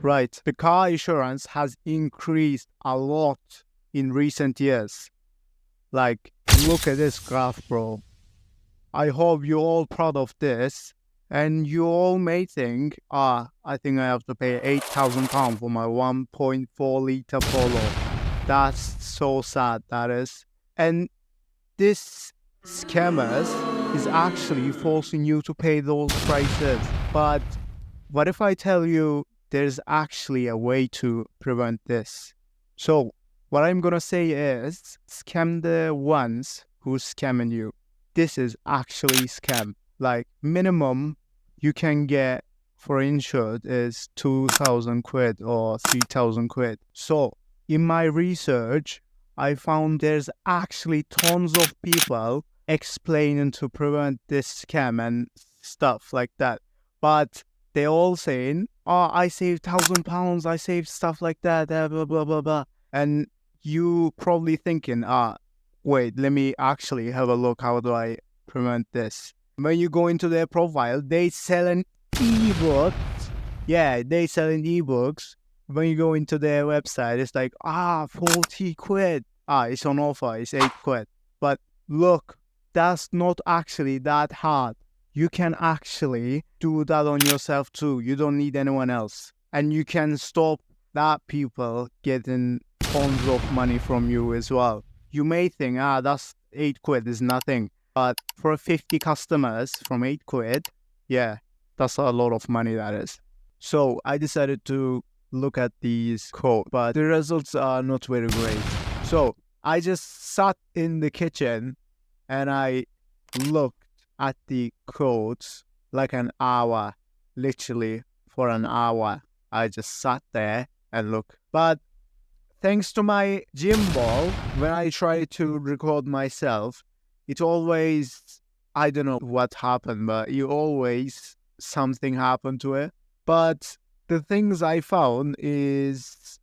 Right. The car insurance has increased a lot in recent years. Like, look at this graph, bro. I hope you're all proud of this. And you all may think, I think I have to pay £8,000 for my 1.4 liter Polo. That's so sad, that is. And this scammers is actually forcing you to pay those prices. But what if I tell you there's actually a way to prevent this? So, what I'm gonna say is scam the ones who's scamming you. This is actually scam. Like, minimum you can get for insured is 2,000 quid or 3,000 quid. So, in my research, I found there's actually tons of people explaining to prevent this scam and stuff like that. But they're all saying, I saved £1,000, I saved stuff like that, blah, blah, blah, blah. And you probably thinking, wait, let me actually have a look. How do I prevent this? When you go into their profile, they selling ebooks. Yeah, they selling ebooks. When you go into their website, it's like, 40 quid. It's on offer, it's 8 quid. But look, that's not actually that hard. You can actually do that on yourself too. You don't need anyone else. And you can stop that people getting tons of money from you as well. You may think, that's 8 quid is nothing. But for 50 customers from 8 quid, yeah, that's a lot of money, that is. So I decided to look at these codes, but the results are not very great. So I just sat in the kitchen and I looked at the codes like an hour, literally for an hour. I just sat there and looked. But thanks to my gym ball, when I try to record myself, it always, I don't know what happened, but something happened to it. But the things I found is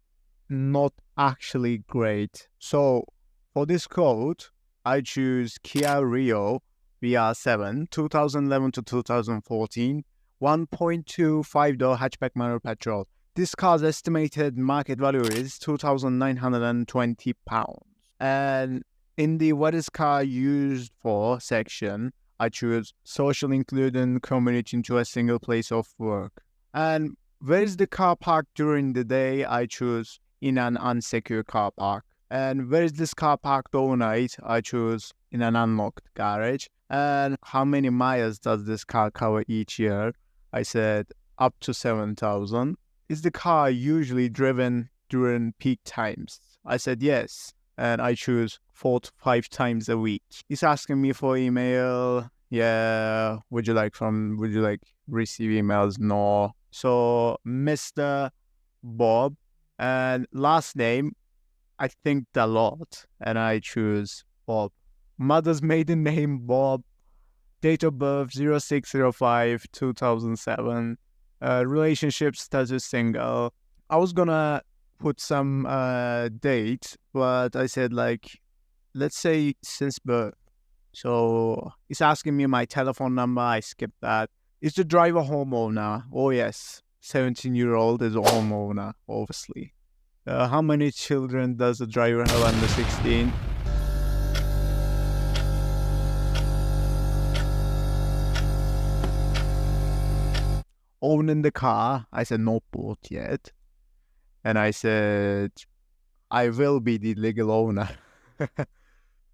not actually great. So for this code, I choose Kia Rio VR7, 2011 to 2014, 1.25-door hatchback manual petrol. This car's estimated market value is £2,920. And in the what is car used for section, I choose social including community into a single place of work. And where is the car parked during the day? I choose in an unsecure car park. And where is this car parked overnight? I choose in an unlocked garage. And how many miles does this car cover each year? I said up to 7,000. Is the car usually driven during peak times? I said yes. And I choose 4 to 5 times a week. He's asking me for email. Yeah. Would you like receive emails? No. So Mr. Bob, and last name, I think a lot, and I choose Bob. Mother's maiden name, Bob. Date of birth, 06/05/2007. Relationship status, single. I was gonna put some date, but I said, let's say since birth. So it's asking me my telephone number. I skipped that. Is the driver homeowner? Oh yes, 17-year-old is a homeowner, obviously. How many children does the driver have under 16? Owning the car, I said not bought yet. And I said, I will be the legal owner.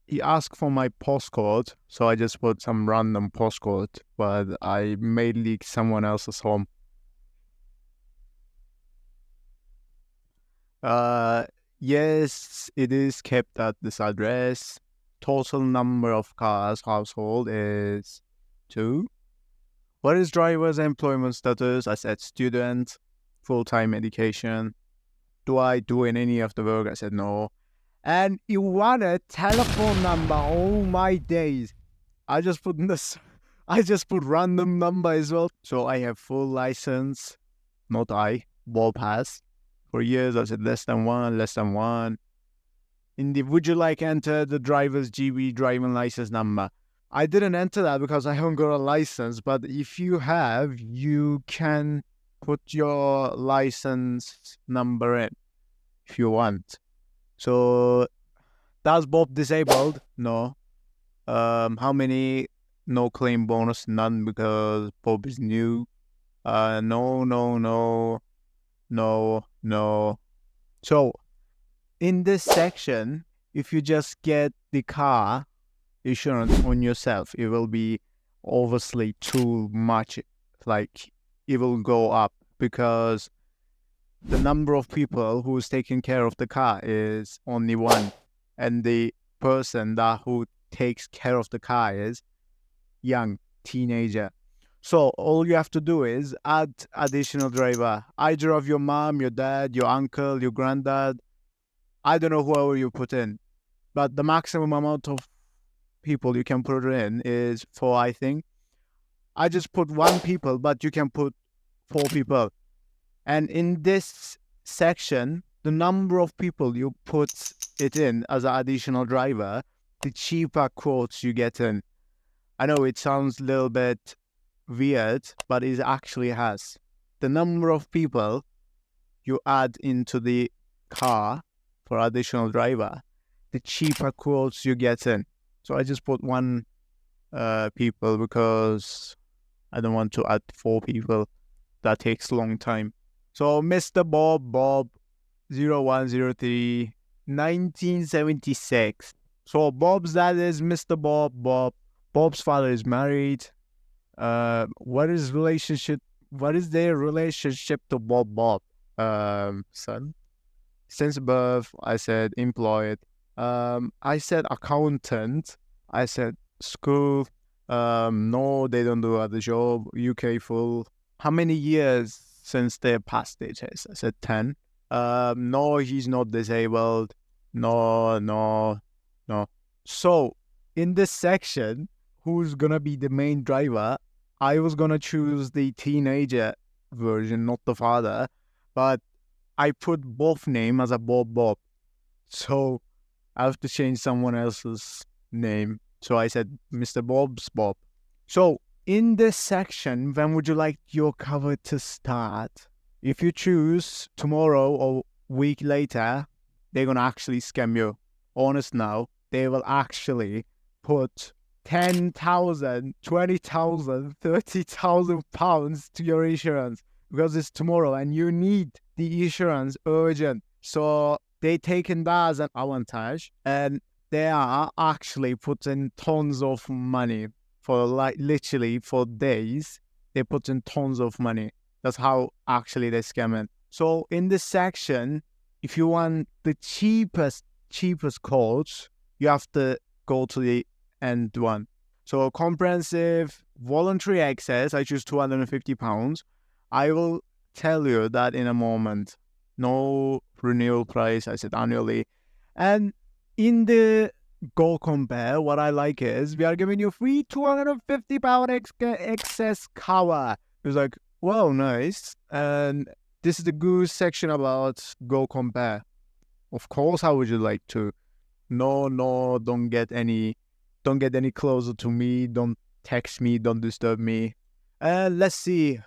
He asked for my postcode, so I just put some random postcode, but I may leak someone else's home. Yes, it is kept at this address. Total number of cars household is 2. What is driver's employment status? I said student, full-time education. Do I do in any of the work? I said no. And you want a telephone number? Oh my days! I just put random number as well. So I have full license. Not I. Bob has. For years I said less than one. In the would you like enter the driver's GB driving license number? I didn't enter that because I haven't got a license. But if you have, you can put your license number in if you want. So, does Bob disabled? No. How many? No claim bonus, none because Bob is new. No, no, no, no, no. So, in this section, if you just get the car insurance on yourself, it will be obviously too much. Like, it will go up because the number of people who's taking care of the car is only one, and the person that who takes care of the car is young teenager. So all you have to do is add additional driver, either of your mom, your dad, your uncle, your granddad. I don't know whoever you put in, but the maximum amount of people you can put in is four, I think. I just put one people, but you can put four people. And in this section, the number of people you put it in as an additional driver, the cheaper quotes you get in. I know it sounds a little bit weird, but it actually has. The number of people you add into the car for additional driver, the cheaper quotes you get in. So I just put one people because I don't want to add four people. That takes a long time. So Mr. Bob 0103 1976. So Bob's dad is Mr. Bob. Bob's father is married. What is their relationship to Bob? Son. Since birth, I said employed. I said accountant. I said school. No, they don't do other job. UK full. How many years since their past their test? I said 10. No, he's not disabled. No. So, in this section, who's gonna be the main driver? I was gonna choose the teenager version, not the father, but I put both name as a Bob. So, I have to change someone else's name. So I said Mr. Bob's Bob. So, in this section, when would you like your cover to start? If you choose tomorrow or week later, they're going to actually scam you. Honest now, they will actually put 10,000, 20,000, 30,000 pounds to your insurance because it's tomorrow and you need the insurance urgent. So they taken that as an advantage and they are actually putting tons of money for like literally for days. They put in tons of money. That's how actually they scam it. So in this section, if you want the cheapest quotes, you have to go to the end one. So comprehensive voluntary excess, I choose £250. I will tell you that in a moment. No renewal price, I said annually. And in the Go Compare, what I like is we are giving you free £250 excess cover. It was like, wow, nice. And this is the good section about Go Compare. Of course, how would you like to? No, don't get any closer to me. Don't text me. Don't disturb me. Let's see.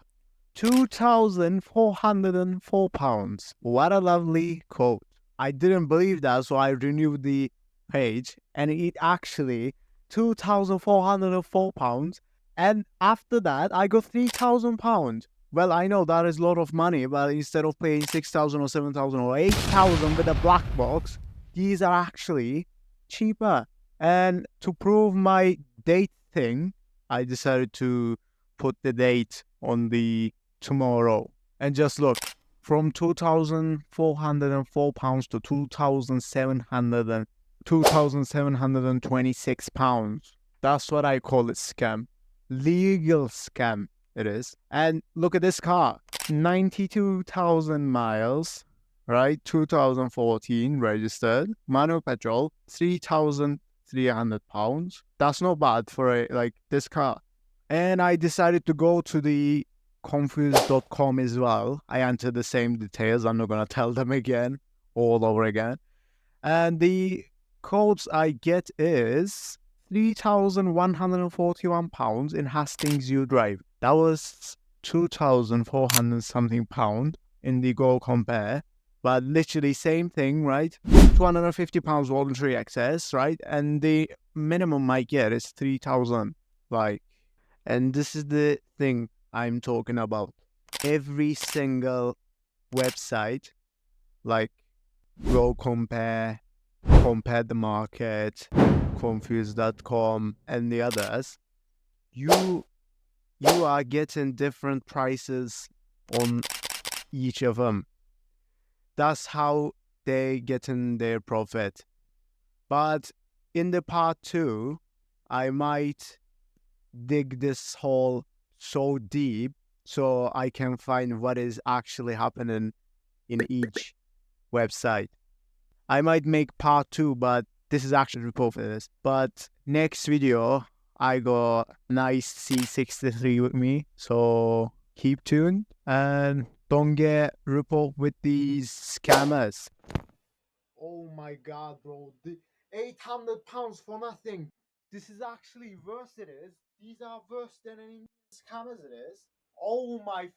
£2,404. What a lovely quote. I didn't believe that, so I renewed the page, and it actually £2,404. And after that, I got £3,000. Well, I know that is a lot of money, but instead of paying 6,000 or 7,000 or 8,000 with a black box, these are actually cheaper. And to prove my date thing, I decided to put the date on the tomorrow. And just look, from £2,404 to £2,726. That's what I call it scam. Legal scam it is. And look at this car. 92,000 miles, right? 2014 registered. Manual petrol, £3,300. That's not bad for this car. And I decided to go to the confused.com as well. I entered the same details. I'm not going to tell them again, all over again. And the codes I get is £3,141 in Hastings U Drive. That was 2,400 something pound in the Go Compare, but literally same thing, right? 250 pounds voluntary access, right? And the minimum I get is 3,000. Like, and this is the thing I'm talking about. Every single website, like Go Compare, Compare the Market, Confuse.com, and the others, you are getting different prices on each of them. That's how they getting their profit. But in the part 2, I might dig this hole so deep so I can find what is actually happening in each website. I might make part 2, but this is actually report for this. But next video, I got nice C63 with me, so keep tuned and don't get report with these scammers. Oh my god, bro. The 800 pounds for nothing. This is actually worse, it is. These are worse than any scammers, it is. Oh my